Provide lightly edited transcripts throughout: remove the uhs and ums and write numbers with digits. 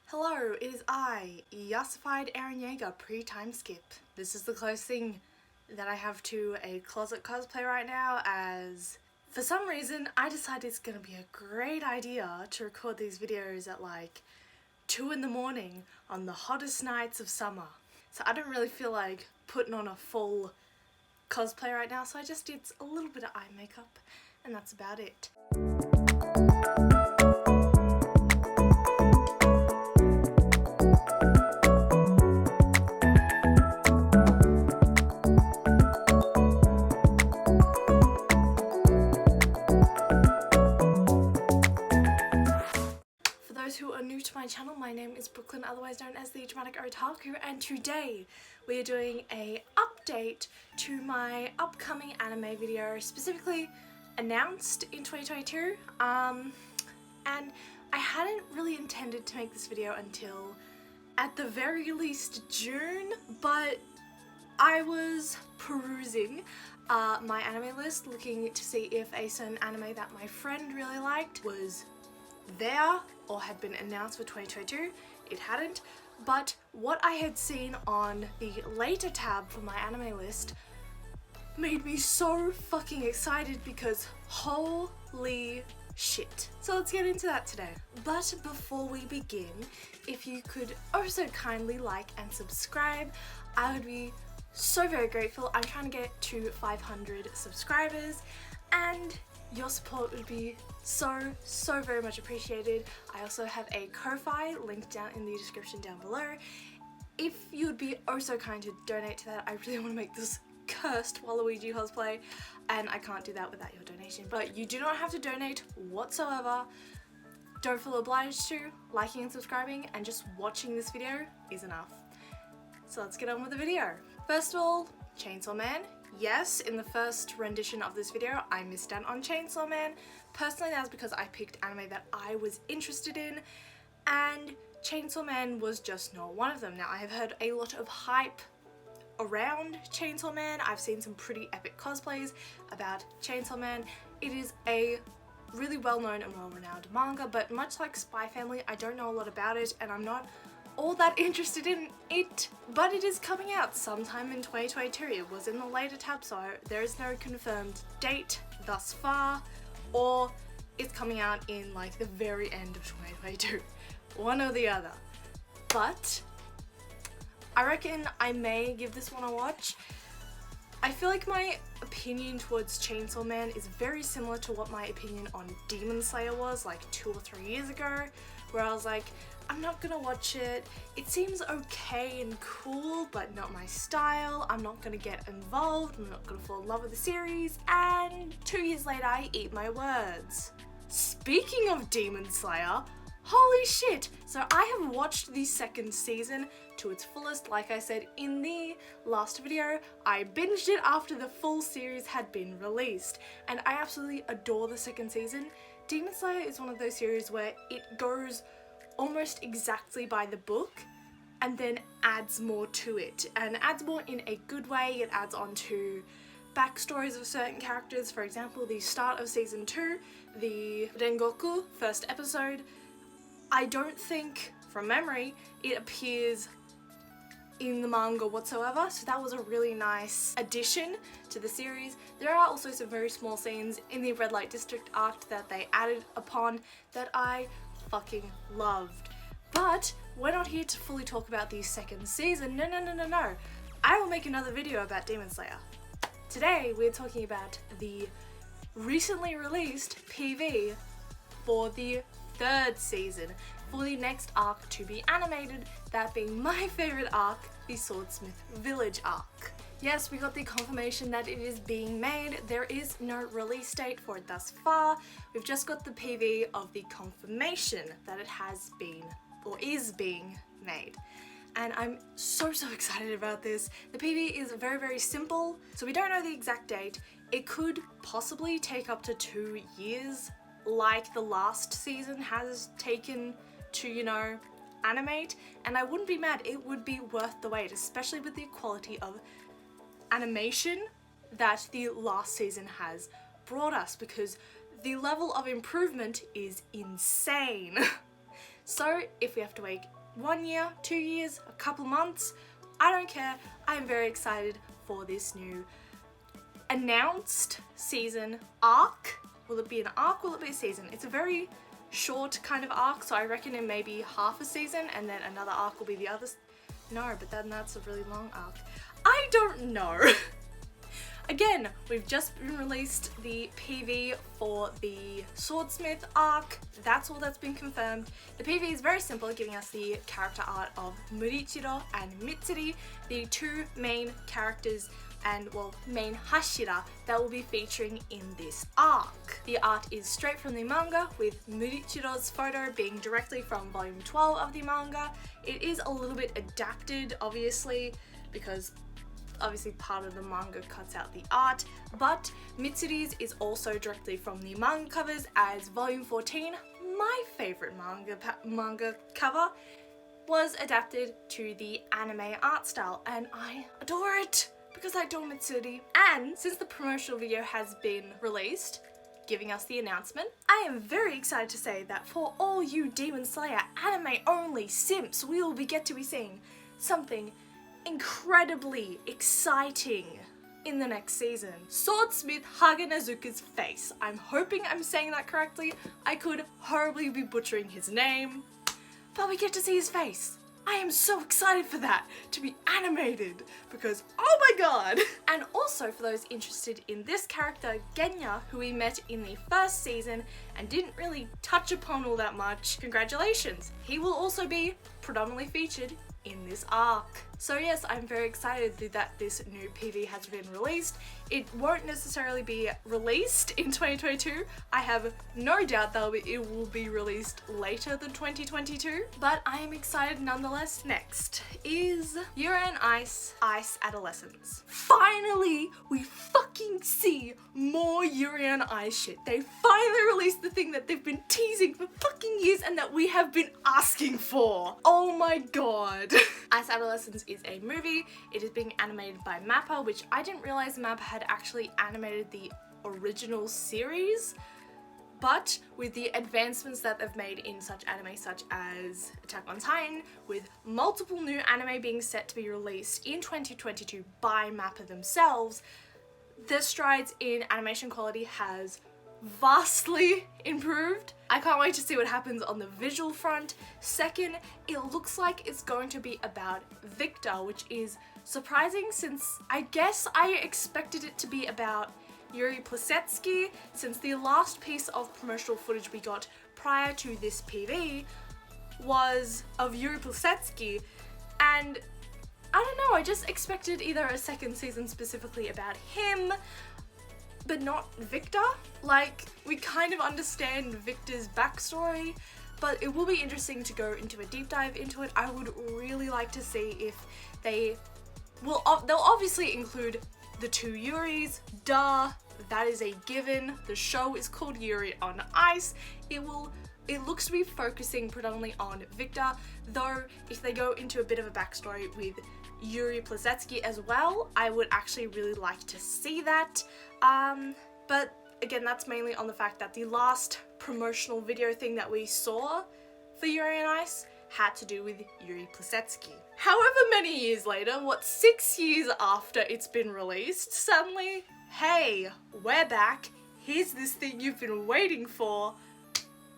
Hello, it is I, Yassified Aaron Yeager, pre-time skip. This is the closest thing that I have to a closet cosplay right now, as for some reason I decided it's gonna be a great idea to record these videos at like 2 in the morning on the hottest nights of summer. So I don't really feel like putting on a full cosplay right now, so I just did a little bit of eye makeup and that's about it. Who are new to my channel, my name is Brooklyn, otherwise known as the Dramatic Otaku, and today we are doing a update to my upcoming anime video, specifically announced in 2022, and I hadn't really intended to make this video until at the very least June, but I was perusing my anime list looking to see if a certain anime that my friend really liked was there or had been announced for 2022. It hadn't, but what I had seen on the later tab for my anime list made me so fucking excited because holy shit. So let's get into that today. But before we begin, if you could also kindly like and subscribe, I would be so very grateful. I'm trying to get to 500 subscribers and your support would be so very much appreciated. I also have a Ko-fi linked down in the description down below. If you would be oh so kind to donate to that, I really want to make this cursed Waluigi cosplay and I can't do that without your donation. But you do not have to donate whatsoever. Don't feel obliged to. Liking and subscribing and just watching this video is enough. So let's get on with the video. First of all, Chainsaw Man. Yes, in the first rendition of this video, I missed out on Chainsaw Man. Personally, that's because I picked anime that I was interested in, and Chainsaw Man was just not one of them. Now, I have heard a lot of hype around Chainsaw Man. I've seen some pretty epic cosplays about Chainsaw Man. It is a really well-known and well-renowned manga, but much like Spy Family, I don't know a lot about it, and I'm not all that interested in it, but it is coming out sometime in 2022. It was in the later tab, so there is no confirmed date thus far, or it's coming out in like the very end of 2022, one or the other. But I reckon I may give this one a watch. I feel like my opinion towards Chainsaw Man is very similar to what my opinion on Demon Slayer was like 2 or 3 years ago, where I was like, I'm not gonna watch it. It seems okay and cool, but not my style. I'm not gonna get involved. I'm not gonna fall in love with the series. And 2 years later, I eat my words. Speaking of Demon Slayer, holy shit! So I have watched the second season to its fullest. Like I said in the last video, I binged it after the full series had been released. And I absolutely adore the second season. Demon Slayer is one of those series where it goes almost exactly by the book and then adds more to it, and adds more in a good way. It adds on to backstories of certain characters. For example, the start of season 2, the Rengoku first episode, I don't think from memory it appears in the manga whatsoever, so that was a really nice addition to the series. There are also some very small scenes in the Red Light District arc that they added upon that I fucking loved. But we're not here to fully talk about the second season. No. I will make another video about Demon Slayer. Today we're talking about the recently released PV for the third season, for the next arc to be animated, that being my favorite arc, the Swordsmith Village arc. Yes, we got the confirmation that it is being made. There is no release date for it thus far. We've just got the PV of the confirmation that it has been or is being made. And I'm so excited about this. The PV is very simple, so we don't know the exact date. It could possibly take up to 2 years, like the last season has taken to, you know, animate, and I wouldn't be mad. It would be worth the wait, especially with the quality of animation that the last season has brought us, because the level of improvement is insane. So if we have to wait 1 year, 2 years, a couple months, I don't care. I am very excited for this new announced season arc. Will it be an arc? Will it be a season? It's a very short kind of arc, so I reckon it may be half a season and then another arc will be the other. No, but then that's a really long arc. I don't know. Again, we've just been released the PV for the Swordsmith arc. That's all that's been confirmed. The PV is very simple, giving us the character art of Murichiro and Mitsuri, the two main characters and, well, main Hashira that will be featuring in this arc. The art is straight from the manga, with Murichiro's photo being directly from volume 12 of the manga. It is a little bit adapted, obviously, because obviously part of the manga cuts out the art, but Mitsuri's is also directly from the manga covers, as volume 14, my favourite manga cover, was adapted to the anime art style, and I adore it because I adore Mitsuri. And since the promotional video has been released, giving us the announcement, I am very excited to say that for all you Demon Slayer anime only simps, we will get to be seeing something incredibly exciting in the next season. Swordsmith Haganazuka's face. I'm hoping I'm saying that correctly. I could horribly be butchering his name, but we get to see his face. I am so excited for that to be animated because, oh my god! And also for those interested in this character, Genya, who we met in the first season and didn't really touch upon all that much, congratulations! He will also be predominantly featured in this arc. So yes, I'm very excited that this new PV has been released. It won't necessarily be released in 2022. I have no doubt it will be released later than 2022, but I am excited nonetheless. Next is Yuri on Ice Adolescence. Finally, we fucking see more Yuri on Ice shit. They finally released the thing that they've been teasing for fucking years and that we have been asking for. Oh my god. Ice Adolescence is a movie. It is being animated by MAPPA, which I didn't realize MAPPA had actually animated the original series, but with the advancements that they've made in such anime such as Attack on Titan, with multiple new anime being set to be released in 2022 by MAPPA themselves, their strides in animation quality has vastly improved. I can't wait to see what happens on the visual front. Second, it looks like it's going to be about Victor, which is surprising since I guess I expected it to be about Yuri Plisetsky, since the last piece of promotional footage we got prior to this PV was of Yuri Plisetsky, and I don't know, I just expected either a second season specifically about him, but not Victor. Like, we kind of understand Victor's backstory, but it will be interesting to go into a deep dive into it. I would really like to see if they'll obviously include the two Yuris, duh, that is a given. The show is called Yuri on Ice. It looks to be focusing predominantly on Victor, though if they go into a bit of a backstory with Yuri Plisetsky as well, I would actually really like to see that. But again, that's mainly on the fact that the last promotional video thing that we saw for Yuri on Ice had to do with Yuri Plisetsky. However many years later, 6 years after it's been released, suddenly, hey, we're back, here's this thing you've been waiting for.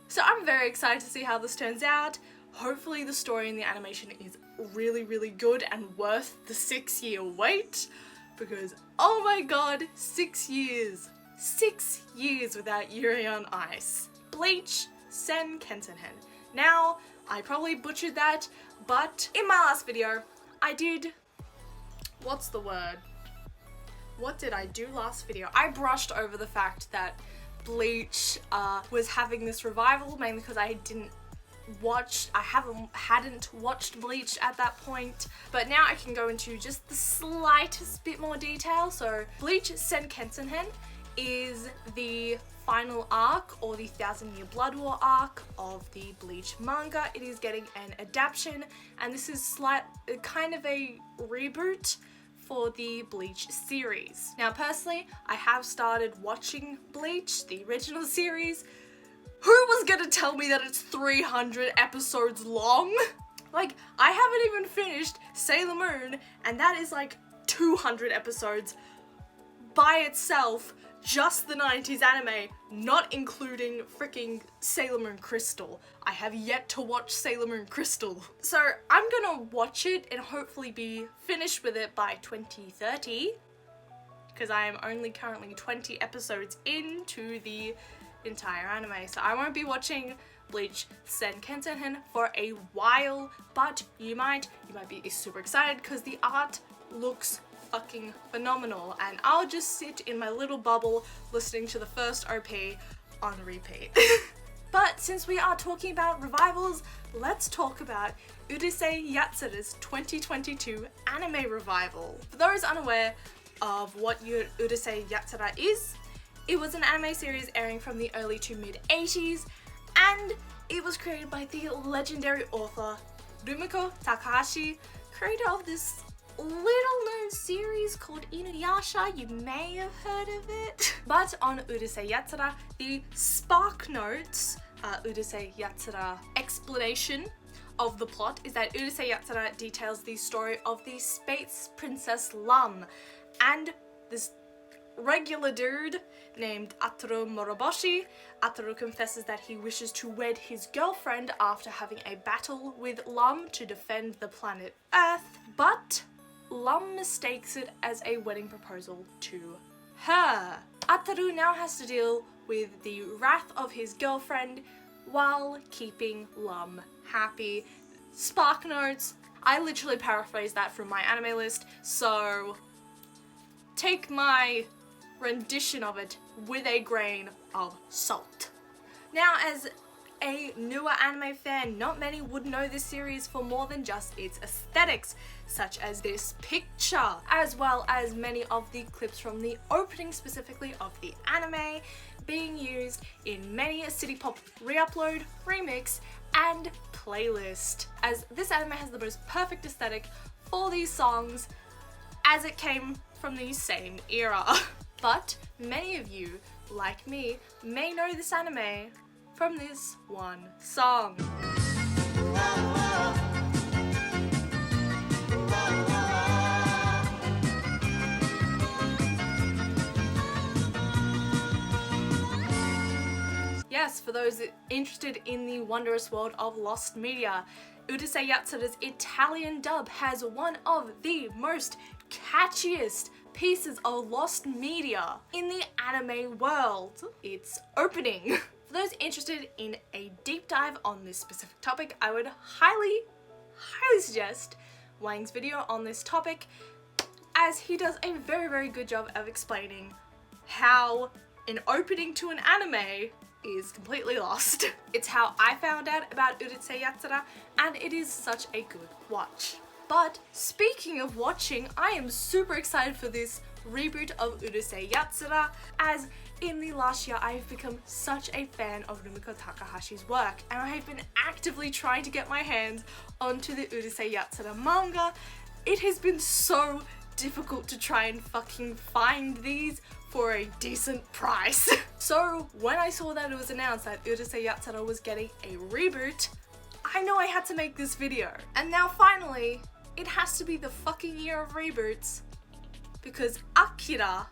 So I'm very excited to see how this turns out. Hopefully the story and the animation is really, really good and worth the 6-year wait, because oh my god, 6 years. 6 years without Yuri on Ice. Bleach Sen Kensenhen. Now, I probably butchered that, but in my last video, I did, what's the word? What did I do last video? I brushed over the fact that Bleach was having this revival, mainly because I hadn't watched Bleach at that point, but now I can go into just the slightest bit more detail. So Bleach Sen Kensenhen is the final arc, or the 1000-Year Blood War arc of the Bleach manga. It is getting an adaptation, and this is kind of a reboot for the Bleach series. Now personally, I have started watching Bleach, the original series. Who was gonna tell me that it's 300 episodes long? Like, I haven't even finished Sailor Moon, and that is like 200 episodes by itself, just the 90s anime, not including freaking Sailor Moon Crystal. I have yet to watch Sailor Moon Crystal. So I'm gonna watch it and hopefully be finished with it by 2030, because I am only currently 20 episodes into the entire anime. So I won't be watching Bleach Senkensen for a while, but you might be super excited because the art looks fucking phenomenal, and I'll just sit in my little bubble listening to the first OP on repeat. But since we are talking about revivals, let's talk about Urusei Yatsura's 2022 anime revival. For those unaware of what Urusei Yatsura is, it was an anime series airing from the early to mid 80s, and it was created by the legendary author Rumiko Takahashi, creator of this little known series called Inuyasha. You may have heard of it. But on Urusei Yatsura, the Spark Notes, Urusei Yatsura explanation of the plot is that Urusei Yatsura details the story of the space princess Lam and this regular dude named Ataru Moroboshi. Ataru confesses that he wishes to wed his girlfriend after having a battle with Lam to defend the planet Earth, but Lam mistakes it as a wedding proposal to her. Ataru now has to deal with the wrath of his girlfriend while keeping Lam happy. Spark Notes, I literally paraphrased that from my anime list, so take my rendition of it with a grain of salt. Now, as a newer anime fan, not many would know this series for more than just its aesthetics, such as this picture, as well as many of the clips from the opening specifically of the anime being used in many a City Pop re-upload, remix, and playlist, as this anime has the most perfect aesthetic for these songs as it came from the same era. But many of you, like me, may know this anime from this one song. Yes, for those interested in the wondrous world of lost media, Urusei Yatsura's Italian dub has one of the most catchiest pieces of lost media in the anime world. It's opening. For those interested in a deep dive on this specific topic, I would highly suggest Wang's video on this topic, as he does a very good job of explaining how an opening to an anime is completely lost. It's how I found out about Urusei Yatsura, and it is such a good watch. But speaking of watching, I am super excited for this reboot of Urusei Yatsura, as in the last year I've become such a fan of Rumiko Takahashi's work, and I have been actively trying to get my hands onto the Urusei Yatsura manga. It has been so difficult to try and fucking find these for a decent price. So when I saw that it was announced that Urusei Yatsura was getting a reboot, I know I had to make this video. And now finally, it has to be the fucking year of reboots, because Akira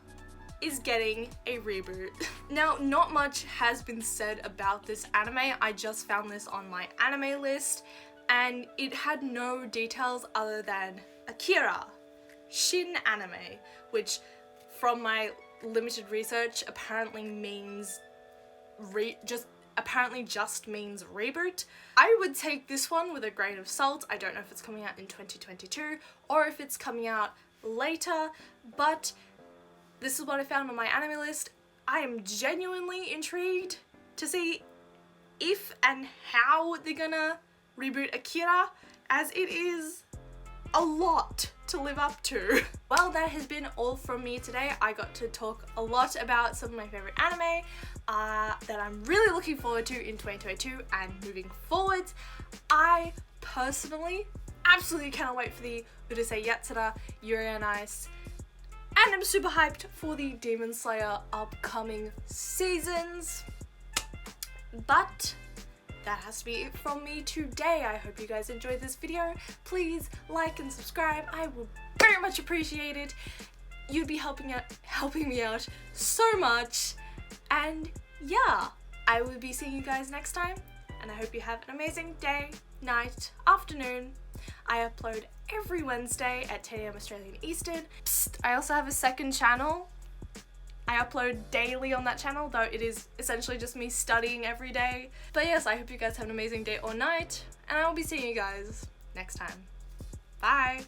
is getting a reboot. Now, not much has been said about this anime. I just found this on my anime list, and it had no details other than Akira, Shin anime, which from my limited research apparently means just means reboot. I would take this one with a grain of salt. I don't know if it's coming out in 2022 or if it's coming out later, but this is what I found on my anime list. I am genuinely intrigued to see if and how they're gonna reboot Akira, as it is a lot to live up to. Well, that has been all from me today. I got to talk a lot about some of my favorite anime that I'm really looking forward to in 2022 and moving forward. I personally absolutely cannot wait for the Urusei Yatsura, Yuri on Ice, and I'm super hyped for the Demon Slayer upcoming seasons. But that has to be it from me today. I hope you guys enjoyed this video. Please like and subscribe. I would very much appreciate it. You'd be helping me out so much. And yeah, I will be seeing you guys next time. And I hope you have an amazing day, night, afternoon. I upload every Wednesday at 10 AM Australian Eastern. Psst, I also have a second channel. I upload daily on that channel, though it is essentially just me studying every day. But yes, I hope you guys have an amazing day or night, and I will be seeing you guys next time. Bye!